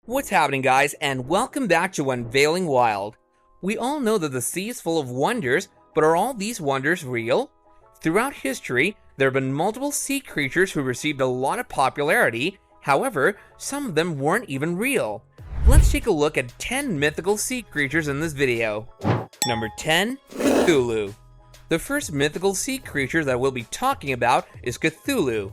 What's happening, guys, and welcome back to Unveiling Wild. We all know that the sea is full of wonders, but are all these wonders real? Throughout history, there have been multiple sea creatures who received a lot of popularity. However, some of them weren't even real. Let's take a look at 10 mythical sea creatures in this video. Number 10. Cthulhu. The first mythical sea creature that we'll be talking about is Cthulhu.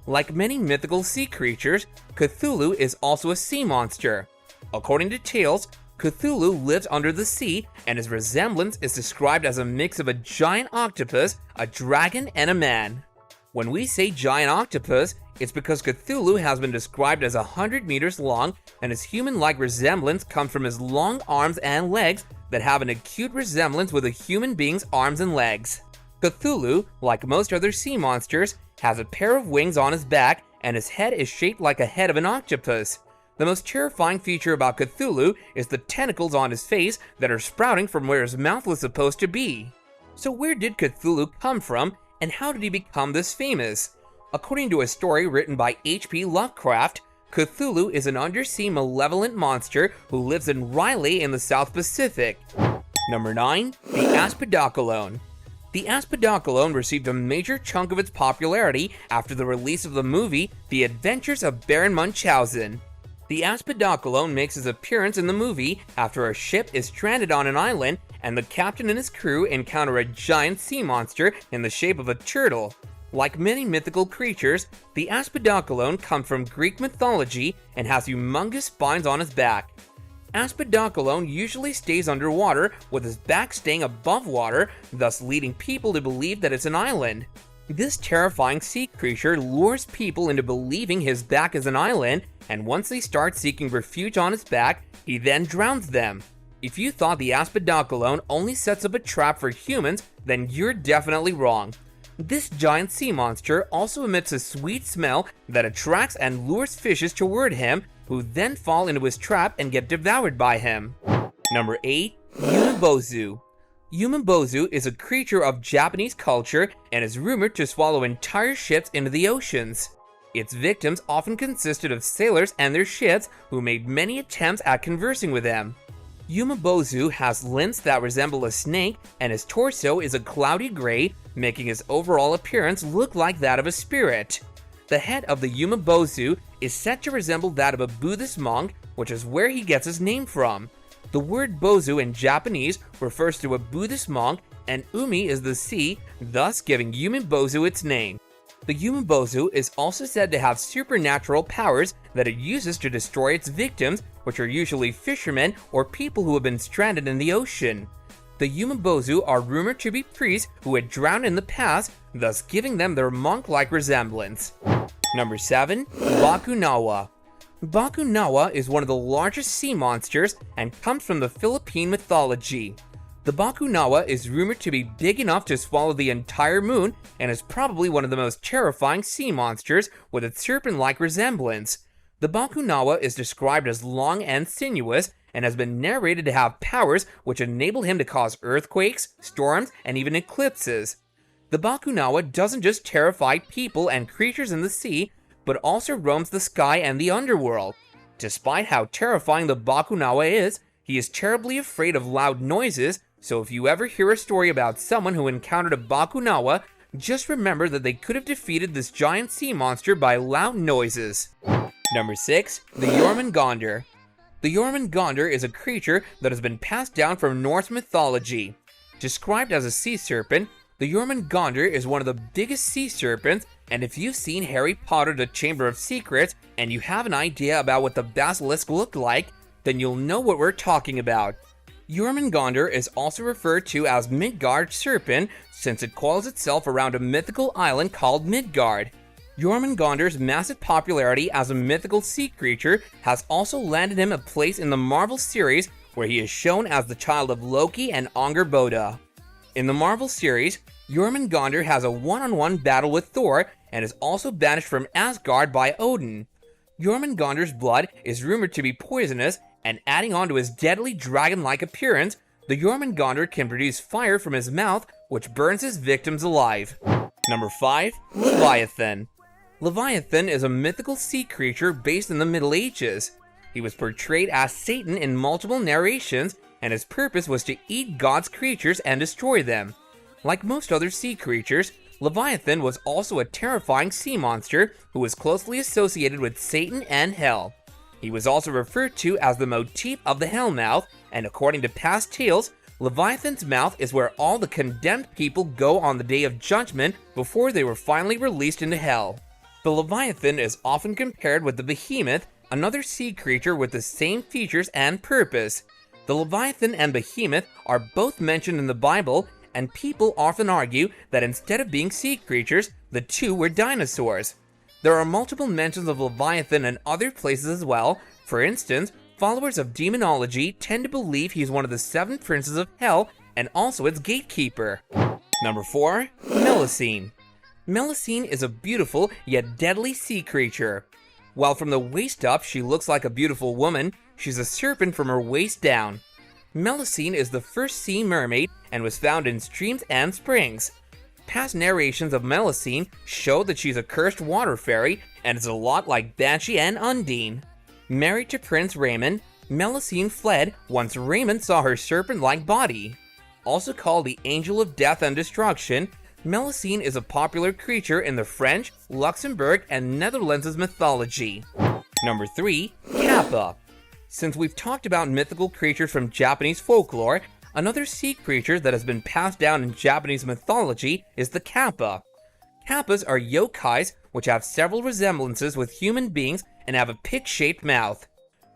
Like many mythical sea creatures, Cthulhu is also a sea monster. According to tales, Cthulhu lives under the sea, and his resemblance is described as a mix of a giant octopus, a dragon, and a man. When we say giant octopus, it's because Cthulhu has been described as 100 meters long, and his human-like resemblance comes from his long arms and legs that have an acute resemblance with a human being's arms and legs. Cthulhu, like most other sea monsters, has a pair of wings on his back, and his head is shaped like a head of an octopus. The most terrifying feature about Cthulhu is the tentacles on his face that are sprouting from where his mouth was supposed to be. So where did Cthulhu come from, and how did he become this famous? According to a story written by H.P. Lovecraft, Cthulhu is an undersea malevolent monster who lives in Riley in the South Pacific. Number 9. The Aspidocalone. The Aspidocalone received a major chunk of its popularity after the release of the movie The Adventures of Baron Munchausen. The Aspidocalone makes his appearance in the movie after a ship is stranded on an island and the captain and his crew encounter a giant sea monster in the shape of a turtle. Like many mythical creatures, the Aspidocalone comes from Greek mythology and has humongous spines on his back. Aspidocalone usually stays underwater, with his back staying above water, thus leading people to believe that it's an island. This terrifying sea creature lures people into believing his back is an island, and once they start seeking refuge on his back, he then drowns them. If you thought the Aspidocalone only sets up a trap for humans, then you're definitely wrong. This giant sea monster also emits a sweet smell that attracts and lures fishes toward him, who then fall into his trap and get devoured by him. Number 8. Yumenbozu. Yumenbozu is a creature of Japanese culture and is rumored to swallow entire ships into the oceans. Its victims often consisted of sailors and their ships who made many attempts at conversing with them. Yumenbozu has limbs that resemble a snake, and his torso is a cloudy gray, making his overall appearance look like that of a spirit. The head of the Yumenbozu is said to resemble that of a Buddhist monk, which is where he gets his name from. The word bozu in Japanese refers to a Buddhist monk, and umi is the sea, thus giving Yumenbozu its name. The Yumenbozu is also said to have supernatural powers that it uses to destroy its victims, which are usually fishermen or people who have been stranded in the ocean. The Yumenbozu are rumored to be priests who had drowned in the past, thus giving them their monk-like resemblance. Number 7. Bakunawa. Bakunawa is one of the largest sea monsters and comes from the Philippine mythology. The Bakunawa is rumored to be big enough to swallow the entire moon and is probably one of the most terrifying sea monsters with its serpent-like resemblance. The Bakunawa is described as long and sinuous and has been narrated to have powers which enable him to cause earthquakes, storms, and even eclipses. The Bakunawa doesn't just terrify people and creatures in the sea, but also roams the sky and the underworld. Despite how terrifying the Bakunawa is, he is terribly afraid of loud noises, so if you ever hear a story about someone who encountered a Bakunawa, just remember that they could have defeated this giant sea monster by loud noises. Number 6. The Jormungandr. The Jormungandr is a creature that has been passed down from Norse mythology. Described as a sea serpent, the Jormungandr is one of the biggest sea serpents, and if you've seen Harry Potter: The Chamber of Secrets and you have an idea about what the basilisk looked like, then you'll know what we're talking about. Jormungandr is also referred to as Midgard serpent since it coils itself around a mythical island called Midgard. Jormungandr's massive popularity as a mythical sea creature has also landed him a place in the Marvel series where he is shown as the child of Loki and Angrboda. In the Marvel series, Jormungandr has a one-on-one battle with Thor and is also banished from Asgard by Odin. Jormungandr's blood is rumored to be poisonous, and adding on to his deadly dragon-like appearance, the Jormungandr can produce fire from his mouth, which burns his victims alive. Number 5. Leviathan. Leviathan is a mythical sea creature based in the Middle Ages. He was portrayed as Satan in multiple narrations, and his purpose was to eat God's creatures and destroy them. Like most other sea creatures, Leviathan was also a terrifying sea monster who was closely associated with Satan and Hell. He was also referred to as the motif of the Hellmouth, and according to past tales, Leviathan's mouth is where all the condemned people go on the Day of Judgment before they were finally released into Hell. The Leviathan is often compared with the Behemoth, another sea creature with the same features and purpose. The Leviathan and Behemoth are both mentioned in the Bible, and people often argue that instead of being sea creatures, the two were dinosaurs. There are multiple mentions of Leviathan in other places as well. For instance, followers of demonology tend to believe he's one of the 7 princes of hell and also its gatekeeper. Number 4. Melusine. Melusine is a beautiful yet deadly sea creature. While from the waist up she looks like a beautiful woman, she's a serpent from her waist down. Melusine is the first sea mermaid and was found in streams and springs. Past narrations of Melusine show that she's a cursed water fairy and is a lot like Banshee and Undine. Married to Prince Raymond, Melusine fled once Raymond saw her serpent-like body. Also called the Angel of Death and Destruction, Melusine is a popular creature in the French, Luxembourg, and Netherlands' mythology. Number 3. Kappa. Since we've talked about mythical creatures from Japanese folklore, another sea creature that has been passed down in Japanese mythology is the Kappa. Kappas are yokais which have several resemblances with human beings and have a pig-shaped mouth.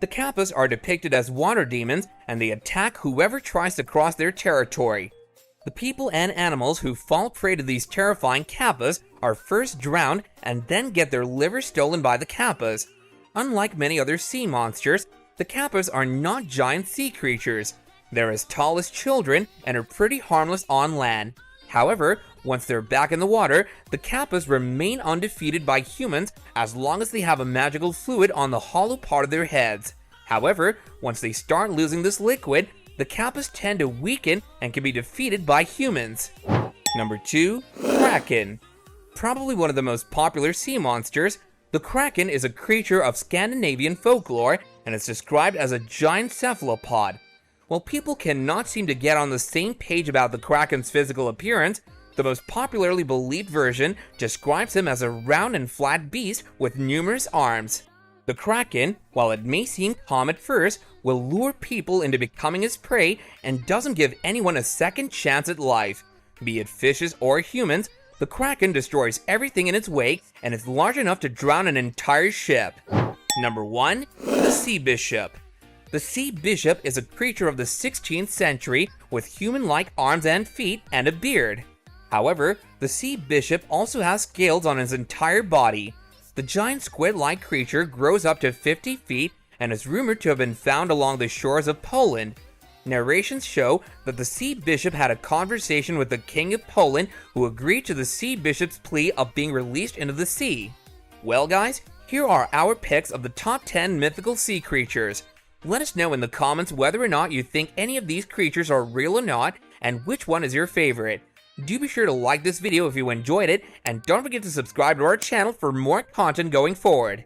The Kappas are depicted as water demons, and they attack whoever tries to cross their territory. The people and animals who fall prey to these terrifying Kappas are first drowned and then get their liver stolen by the Kappas. Unlike many other sea monsters, the Kappas are not giant sea creatures. They're as tall as children and are pretty harmless on land. However, once they're back in the water, the Kappas remain undefeated by humans as long as they have a magical fluid on the hollow part of their heads. However, once they start losing this liquid, the Kappas tend to weaken and can be defeated by humans. Number 2. Kraken. Probably one of the most popular sea monsters, the Kraken is a creature of Scandinavian folklore and is described as a giant cephalopod. While people cannot seem to get on the same page about the Kraken's physical appearance, the most popularly believed version describes him as a round and flat beast with numerous arms. The Kraken, while it may seem calm at first, will lure people into becoming his prey and doesn't give anyone a second chance at life. Be it fishes or humans, the Kraken destroys everything in its wake and is large enough to drown an entire ship. Number 1. The Sea Bishop. The Sea Bishop is a creature of the 16th century with human-like arms and feet and a beard. However, the Sea Bishop also has scales on his entire body. The giant squid-like creature grows up to 50 feet and is rumored to have been found along the shores of Poland. Narrations show that the Sea Bishop had a conversation with the King of Poland, who agreed to the Sea Bishop's plea of being released into the sea. Well guys, here are our picks of the top 10 mythical sea creatures. Let us know in the comments whether or not you think any of these creatures are real or not, and which one is your favorite. Do be sure to like this video if you enjoyed it, and don't forget to subscribe to our channel for more content going forward.